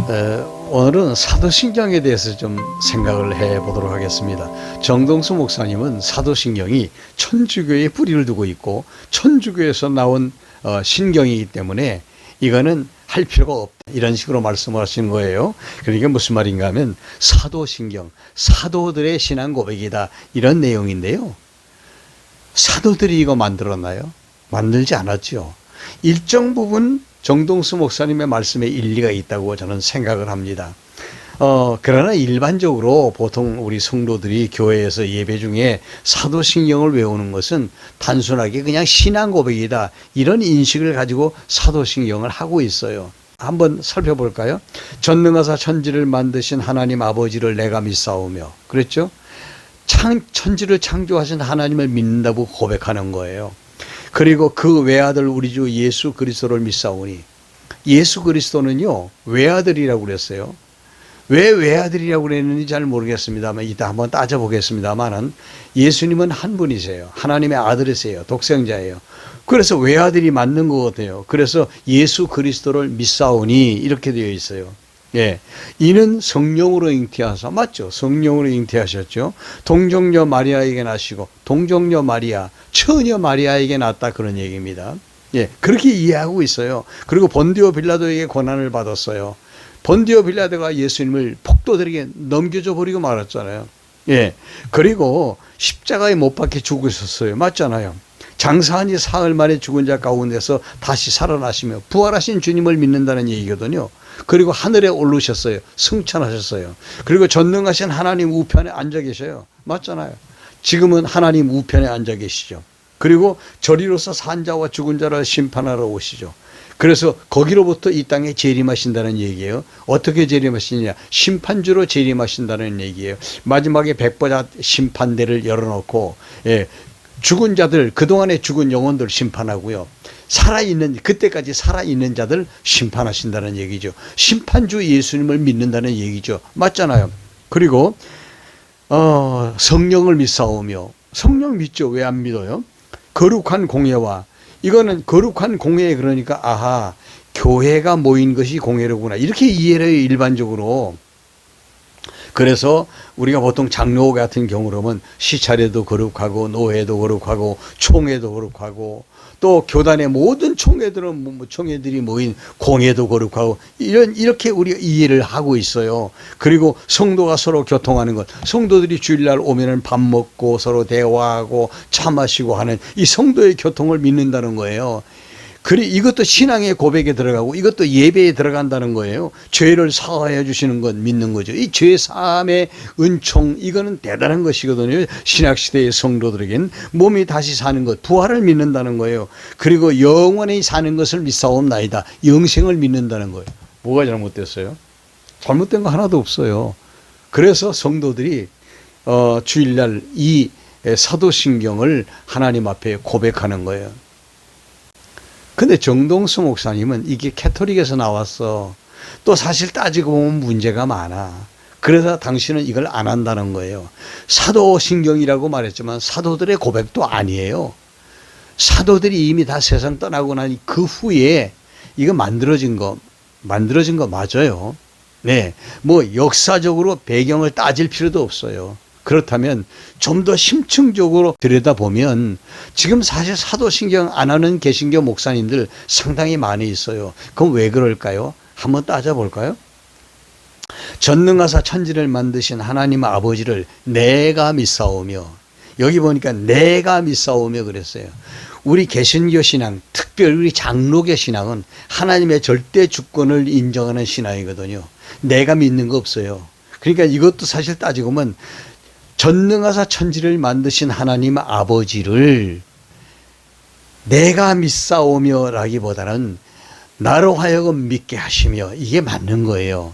오늘은 사도신경에 대해서 좀 생각을 해 보도록 하겠습니다. 정동수 목사님은 사도신경이 천주교의 뿌리를 두고 있고 천주교에서 나온 신경이기 때문에 이거는 할 필요가 없다, 이런 식으로 말씀을 하시는 거예요. 그러니까 무슨 말인가 하면 사도신경, 사도들의 신앙 고백이다, 이런 내용인데요. 사도들이 이거 만들었나요? 만들지 않았죠. 일정 부분 정동수 목사님의 말씀에 일리가 있다고 저는 생각을 합니다. 그러나 일반적으로 보통 우리 성도들이 교회에서 예배 중에 사도신경을 외우는 것은 단순하게 그냥 신앙 고백이다, 이런 인식을 가지고 사도신경을 하고 있어요. 한번 살펴볼까요? 전능하사 천지를 만드신 하나님 아버지를 내가 믿사오며, 그랬죠? 천지를 창조하신 하나님을 믿는다고 고백하는 거예요. 그리고 그 외아들 우리 주 예수 그리스도를 믿사오니, 예수 그리스도는요 외아들이라고 그랬어요. 왜 외아들이라고 그랬는지 잘 모르겠습니다만 이따 한번 따져보겠습니다만은 예수님은 한 분이세요. 하나님의 아들이세요. 독생자예요. 그래서 외아들이 맞는 것 같아요. 그래서 예수 그리스도를 믿사오니 이렇게 되어 있어요. 예, 이는 성령으로 잉태하사, 맞죠? 성령으로 잉태하셨죠. 동정녀 마리아에게 나시고, 동정녀 마리아, 처녀 마리아에게 낳았다, 그런 얘기입니다. 예, 그렇게 이해하고 있어요. 그리고 본디오 빌라도에게 고난을 받았어요. 본디오 빌라도가 예수님을 폭도들에게 넘겨줘 버리고 말았잖아요. 예, 그리고 십자가에 못 박혀 죽으셨어요. 맞잖아요. 장사한 지 사흘 만에 죽은 자 가운데서 다시 살아나시며 부활하신 주님을 믿는다는 얘기거든요. 그리고 하늘에 오르셨어요. 승천하셨어요. 그리고 전능하신 하나님 우편에 앉아 계셔요. 맞잖아요. 지금은 하나님 우편에 앉아 계시죠. 그리고 저리로서 산 자와 죽은 자를 심판하러 오시죠. 그래서 거기로부터 이 땅에 재림하신다는 얘기예요. 어떻게 재림하시느냐? 심판주로 재림하신다는 얘기예요. 마지막에 백보자 심판대를 열어놓고, 예, 죽은 자들, 그동안에 죽은 영혼들 심판하고요. 살아있는, 그때까지 살아있는 자들 심판하신다는 얘기죠. 심판주 예수님을 믿는다는 얘기죠. 맞잖아요. 그리고 성령을 믿사오며, 성령 믿죠. 왜 안 믿어요? 거룩한 공예와, 이거는 거룩한 공예, 그러니까 아하, 교회가 모인 것이 공예로구나, 이렇게 이해를 해요, 일반적으로. 그래서 우리가 보통 장로 같은 경우로는 시찰에도 거룩하고 노회도 거룩하고 총회도 거룩하고 또 교단의 모든 총회들은 총회들이 모인 공회도 거룩하고, 이렇게 우리가 이해를 하고 있어요. 그리고 성도가 서로 교통하는 것, 성도들이 주일날 오면은 밥 먹고 서로 대화하고 차 마시고 하는 이 성도의 교통을 믿는다는 거예요. 이것도 신앙의 고백에 들어가고 이것도 예배에 들어간다는 거예요. 죄를 사하여 주시는 것 믿는 거죠. 이 죄 사함의 은총, 이거는 대단한 것이거든요. 신약시대의 성도들에겐 몸이 다시 사는 것, 부활을 믿는다는 거예요. 그리고 영원히 사는 것을 믿사옵나이다, 영생을 믿는다는 거예요. 뭐가 잘못됐어요? 잘못된 거 하나도 없어요. 그래서 성도들이 주일날 이 사도신경을 하나님 앞에 고백하는 거예요. 근데 정동수 목사님은 이게 캐토릭에서 나왔어. 또 사실 따지고 보면 문제가 많아. 그래서 당신은 이걸 안 한다는 거예요. 사도신경이라고 말했지만 사도들의 고백도 아니에요. 사도들이 이미 다 세상 떠나고 나니 그 후에 이거 만들어진 거 맞아요. 네, 뭐 역사적으로 배경을 따질 필요도 없어요. 그렇다면 좀 더 심층적으로 들여다보면 지금 사실 사도신경 안 하는 개신교 목사님들 상당히 많이 있어요. 그럼 왜 그럴까요? 한번 따져볼까요? 전능하사 천지를 만드신 하나님 아버지를 내가 믿사오며, 여기 보니까 내가 믿사오며 그랬어요. 우리 개신교 신앙, 특별히 우리 장로교 신앙은 하나님의 절대 주권을 인정하는 신앙이거든요. 내가 믿는 거 없어요. 그러니까 이것도 사실 따지고 보면 전능하사 천지를 만드신 하나님 아버지를 내가 믿사오며 라기보다는 나로 하여금 믿게 하시며, 이게 맞는 거예요.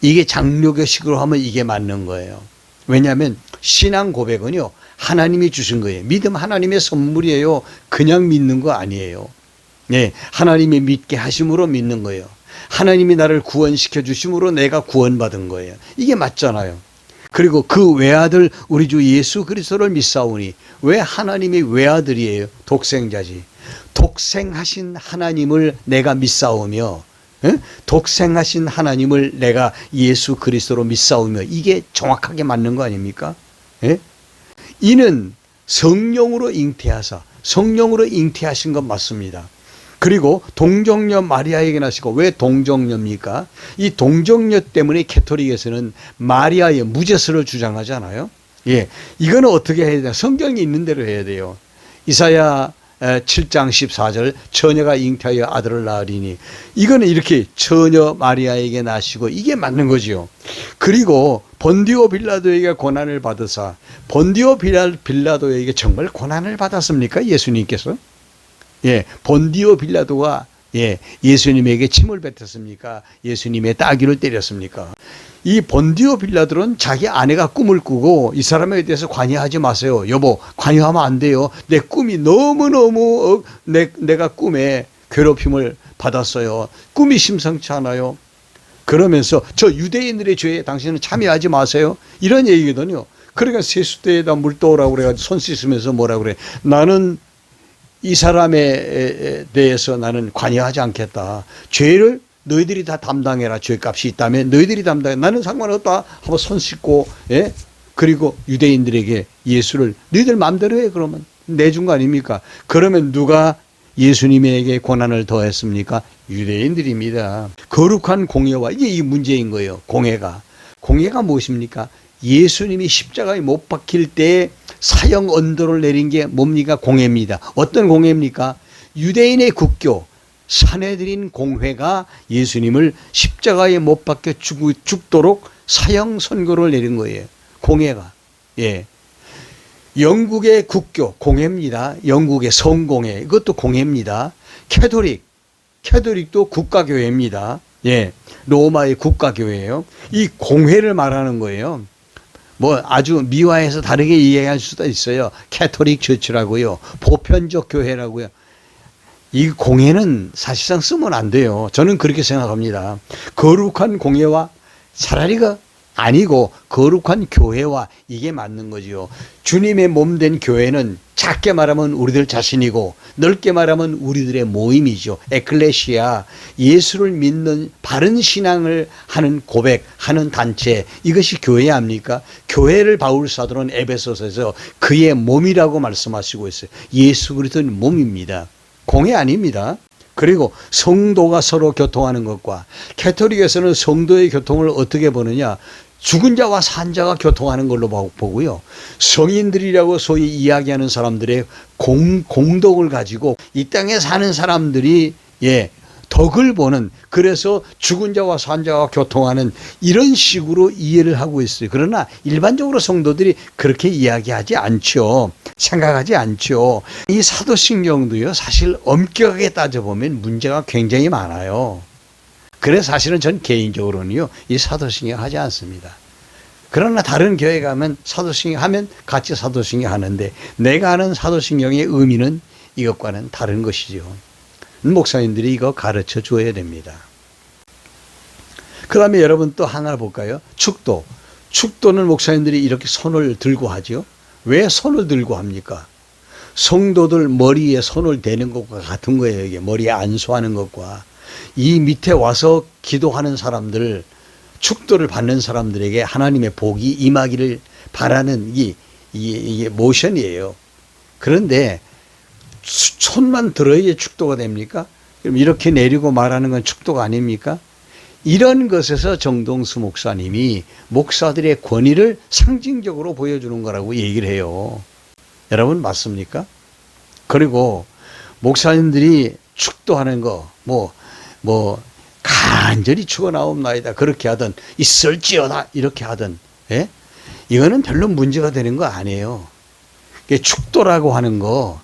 이게 장로교식으로 하면 이게 맞는 거예요. 왜냐하면 신앙 고백은요 하나님이 주신 거예요. 믿음 하나님의 선물이에요. 그냥 믿는 거 아니에요. 네, 하나님이 믿게 하심으로 믿는 거예요. 하나님이 나를 구원시켜 주심으로 내가 구원받은 거예요. 이게 맞잖아요. 그리고 그 외아들 우리 주 예수 그리스도를 믿사오니, 왜 하나님이 외아들이에요? 독생자지. 독생하신 하나님을 내가 믿사오며, 예? 독생하신 하나님을 내가 예수 그리스도로 믿사오며 이게 정확하게 맞는 거 아닙니까? 예? 이는 성령으로 잉태하사 성령으로 잉태하신 건 맞습니다. 그리고 동정녀 마리아에게 나시고 왜 동정녀입니까? 이 동정녀 때문에 캐토릭에서는 마리아의 무죄수를 주장하잖아요. 예, 이거는 어떻게 해야 되나? 성경이 있는 대로 해야 돼요. 이사야 7장 14절 처녀가 잉태하여 아들을 낳으리니 이거는 이렇게 처녀 마리아에게 나시고 이게 맞는 거지요. 그리고 본디오 빌라도에게 고난을 받으사 본디오 빌라도에게 정말 고난을 받았습니까? 예수님께서? 예, 본디오 빌라도가 예수님에게 침을 뱉었습니까? 예수님의 따귀를 때렸습니까? 이 본디오 빌라도는 자기 아내가 꿈을 꾸고 이 사람에 대해서 관여하지 마세요. 여보, 관여하면 안 돼요. 내 꿈이 너무너무 내가 꿈에 괴롭힘을 받았어요. 꿈이 심상치 않아요. 그러면서 저 유대인들의 죄에 당신은 참여하지 마세요. 이런 얘기거든요. 그러니까 세수대에다 물 떠오라고 그래가지고 손 씻으면서 뭐라고 그래. 나는 이 사람에 대해서 나는 관여하지 않겠다. 죄를 너희들이 다 담당해라. 죄값이 있다면 너희들이 담당해. 나는 상관없다. 한번 손 씻고, 예? 그리고 유대인들에게 예수를 너희들 마음대로 해. 그러면 내준 거 아닙니까? 그러면 누가 예수님에게 고난을 더했습니까? 유대인들입니다. 거룩한 공예와 이게 이 문제인 거예요. 공예가 무엇입니까? 예수님이 십자가에 못 박힐 때 사형 언도를 내린 게 뭡니까? 공예입니다. 어떤 공예입니까? 유대인의 국교 산헤드린 공회가 예수님을 십자가에 못 박혀 죽도록 사형 선고를 내린 거예요. 공예가. 예. 영국의 국교 공예입니다. 영국의 성공회 이것도 공예입니다. 캐토릭도 국가교회입니다. 예. 로마의 국가교회예요. 이 공회를 말하는 거예요. 뭐 아주 미화해서 다르게 이해할 수도 있어요. 캐토릭 처치라고요. 보편적 교회라고요. 이 공예는 사실상 쓰면 안 돼요. 저는 그렇게 생각합니다. 거룩한 공예와 차라리 아니고 거룩한 교회와 이게 맞는 거지요. 주님의 몸 된 교회는 작게 말하면 우리들 자신이고 넓게 말하면 우리들의 모임이죠. 에클레시아, 예수를 믿는 바른 신앙을 하는 고백하는 단체, 이것이 교회 아닙니까? 교회를 바울 사도는 에베소서에서 그의 몸이라고 말씀하시고 있어요. 예수 그리스도는 몸입니다. 공예 아닙니다. 그리고 성도가 서로 교통하는 것과 캐토릭에서는 성도의 교통을 어떻게 보느냐, 죽은 자와 산 자가 교통하는 걸로 보고요. 성인들이라고 소위 이야기하는 사람들의 공덕을 가지고 이 땅에 사는 사람들이 덕을 보는, 그래서 죽은 자와 산 자가 교통하는 이런 식으로 이해를 하고 있어요. 그러나 일반적으로 성도들이 그렇게 이야기하지 않죠. 생각하지 않죠. 이 사도신경도요, 사실 엄격하게 따져보면 문제가 굉장히 많아요. 그래서 사실은 전 개인적으로는요, 이 사도신경 하지 않습니다. 그러나 다른 교회 가면 사도신경 하면 같이 사도신경 하는데, 내가 아는 사도신경의 의미는 이것과는 다른 것이죠. 목사님들이 이거 가르쳐 줘야 됩니다. 그 다음에 여러분 또 하나 볼까요? 축도. 축도는 목사님들이 이렇게 손을 들고 하죠. 왜 손을 들고 합니까? 성도들 머리에 손을 대는 것과 같은 거예요. 이게 머리에 안수하는 것과. 이 밑에 와서 기도하는 사람들, 축도를 받는 사람들에게 하나님의 복이 임하기를 바라는 이게 모션이에요. 그런데 손만 들어야 축도가 됩니까? 그럼 이렇게 내리고 말하는 건 축도가 아닙니까? 이런 것에서 정동수 목사님이 목사들의 권위를 상징적으로 보여주는 거라고 얘기를 해요. 여러분 맞습니까? 그리고 목사님들이 축도하는 거 간절히 죽어나옵나이다 그렇게 하든 있을지어다 이렇게 하든, 이거는 별로 문제가 되는 거 아니에요. 축도라고 하는 거,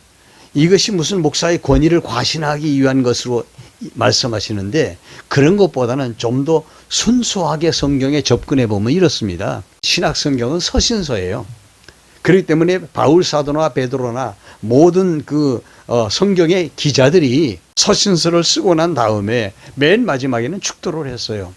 이것이 무슨 목사의 권위를 과신하기 위한 것으로 말씀하시는데, 그런 것보다는 좀 더 순수하게 성경에 접근해 보면 이렇습니다. 신약 성경은 서신서예요. 그렇기 때문에 바울 사도나 베드로나 모든 성경의 기자들이 서신서를 쓰고 난 다음에 맨 마지막에는 축도를 했어요.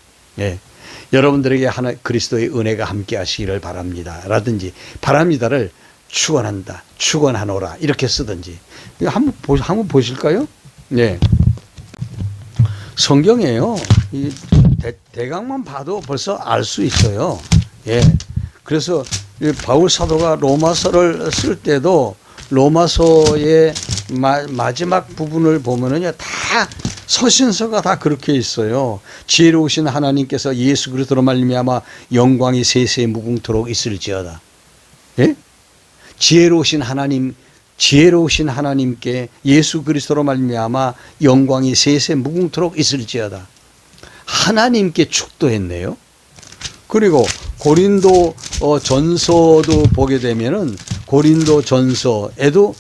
여러분들에게 그리스도의 은혜가 함께 하시기를 바랍니다. 라든지 바랍니다를 축원한다, 축원하노라 이렇게 쓰든지. 한번 보실까요? 성경이에요. 이 대강만 봐도 벌써 알 수 있어요. 예. 그래서 바울 사도가 로마서를 쓸 때도 로마서의 마지막 부분을 보면은요, 다 서신서가 다 그렇게 있어요. 지혜로우신 하나님께서 예수 그리스도로 말미암아 영광이 세세 무궁토록 있을지어다. 예? 지혜로우신 하나님께 예수 그리스도로 말미암아 영광이 세세 무궁토록 있을지어다. 하나님께 축도했네요. 그리고 고린도 전서도 보게 되면은 고린도 전서에도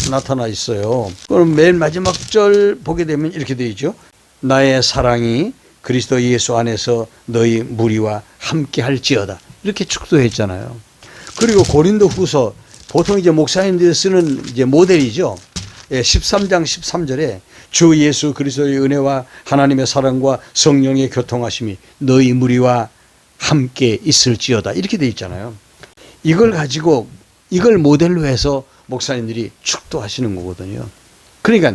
나타나 있어요. 그럼 맨 마지막 절 보게 되면 이렇게 되어 있죠. 나의 사랑이 그리스도 예수 안에서 너희 무리와 함께 할지어다. 이렇게 축도했잖아요. 그리고 고린도 후서, 보통 이제 목사님들이 쓰는 이제 모델이죠. 13장 13절에 주 예수 그리스도의 은혜와 하나님의 사랑과 성령의 교통하심이 너희 무리와 함께 있을지어다. 이렇게 돼 있잖아요. 이걸 가지고 이걸 모델로 해서 목사님들이 축도하시는 거거든요. 그러니까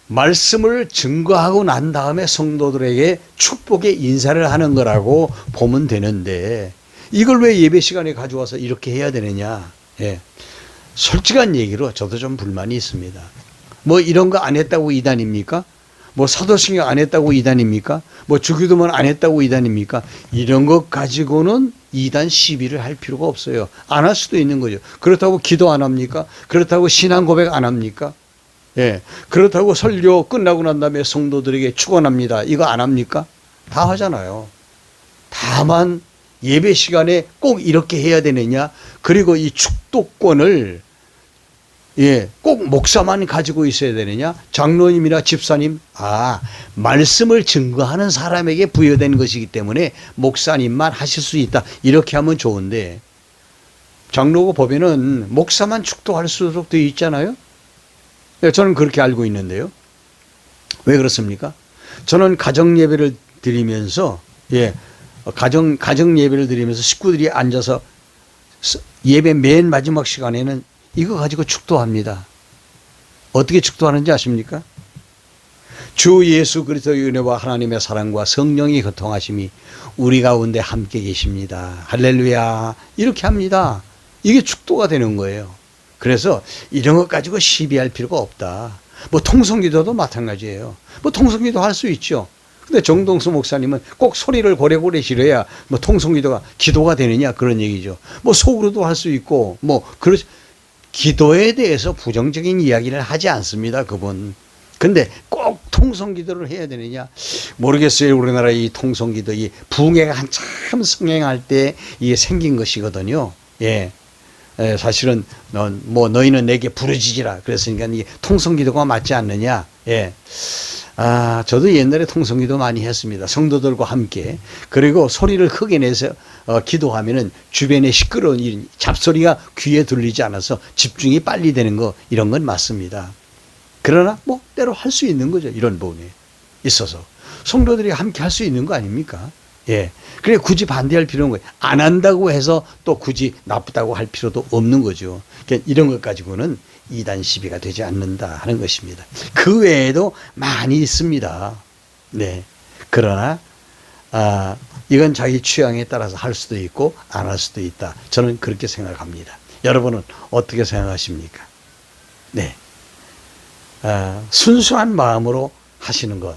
말씀을 증거하고 난 다음에 성도들에게 축복의 인사를 하는 거라고 보면 되는데 이걸 왜 예배 시간에 가져와서 이렇게 해야 되느냐. 예. 솔직한 얘기로 저도 좀 불만이 있습니다. 뭐 이런 거 안 했다고 이단입니까? 뭐 사도신경 안 했다고 이단입니까? 뭐 주기도문 안 했다고 이단입니까? 이런 것 가지고는 이단 시비를 할 필요가 없어요. 안 할 수도 있는 거죠. 그렇다고 기도 안 합니까? 그렇다고 신앙 고백 안 합니까? 예. 그렇다고 설교 끝나고 난 다음에 성도들에게 축원합니다. 이거 안 합니까? 다 하잖아요. 다만 예배 시간에 꼭 이렇게 해야 되느냐? 그리고 이 축도권을 꼭 목사만 가지고 있어야 되느냐? 장로님이나 집사님, 말씀을 증거하는 사람에게 부여된 것이기 때문에 목사님만 하실 수 있다. 이렇게 하면 좋은데, 장로고 보면은 목사만 축도할 수도 되어 있잖아요? 저는 그렇게 알고 있는데요. 왜 그렇습니까? 저는 가정 예배를 드리면서, 가정 예배를 드리면서 식구들이 앉아서 예배 맨 마지막 시간에는 이거 가지고 축도합니다. 어떻게 축도하는지 아십니까? 주 예수 그리스도의 은혜와 하나님의 사랑과 성령의 교통하심이 우리 가운데 함께 계십니다. 할렐루야. 이렇게 합니다. 이게 축도가 되는 거예요. 그래서 이런 것 가지고 시비할 필요가 없다. 뭐 통성기도도 마찬가지예요. 뭐 통성기도 할 수 있죠. 근데 정동수 목사님은 꼭 소리를 고래고래 지르야 뭐 통성기도가 기도가 되느냐 그런 얘기죠. 뭐 속으로도 할 수 있고 뭐 기도에 대해서 부정적인 이야기를 하지 않습니다, 그분. 근데 꼭 통성기도를 해야 되느냐? 모르겠어요. 우리나라 이 통성기도, 이 붕해가 한참 성행할 때 이게 생긴 것이거든요. 사실은 너희는 내게 부르짖으라. 그랬으니까 이게 통성기도가 맞지 않느냐? 저도 옛날에 통성기도 많이 했습니다. 성도들과 함께. 그리고 소리를 크게 내서 기도하면은 주변에 시끄러운 잡소리가 귀에 들리지 않아서 집중이 빨리 되는 거, 이런 건 맞습니다. 그러나 뭐 때로 할 수 있는 거죠. 이런 부분에 있어서. 성도들이 함께 할 수 있는 거 아닙니까? 그래 굳이 반대할 필요는 거예요. 안 한다고 해서 또 굳이 나쁘다고 할 필요도 없는 거죠. 그러니까 이런 것 가지고는 이단 시비가 되지 않는다 하는 것입니다. 그 외에도 많이 있습니다. 그러나 이건 자기 취향에 따라서 할 수도 있고 안 할 수도 있다. 저는 그렇게 생각합니다. 여러분은 어떻게 생각하십니까? 순수한 마음으로 하시는 것,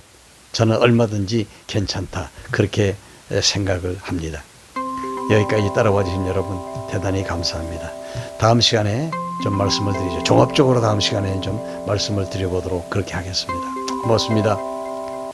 저는 얼마든지 괜찮다. 그렇게 생각을 합니다. 여기까지 따라와 주신 여러분 대단히 감사합니다. 다음 시간에 좀 말씀을 드리죠. 종합적으로 다음 시간에 좀 말씀을 드려보도록 그렇게 하겠습니다. 고맙습니다.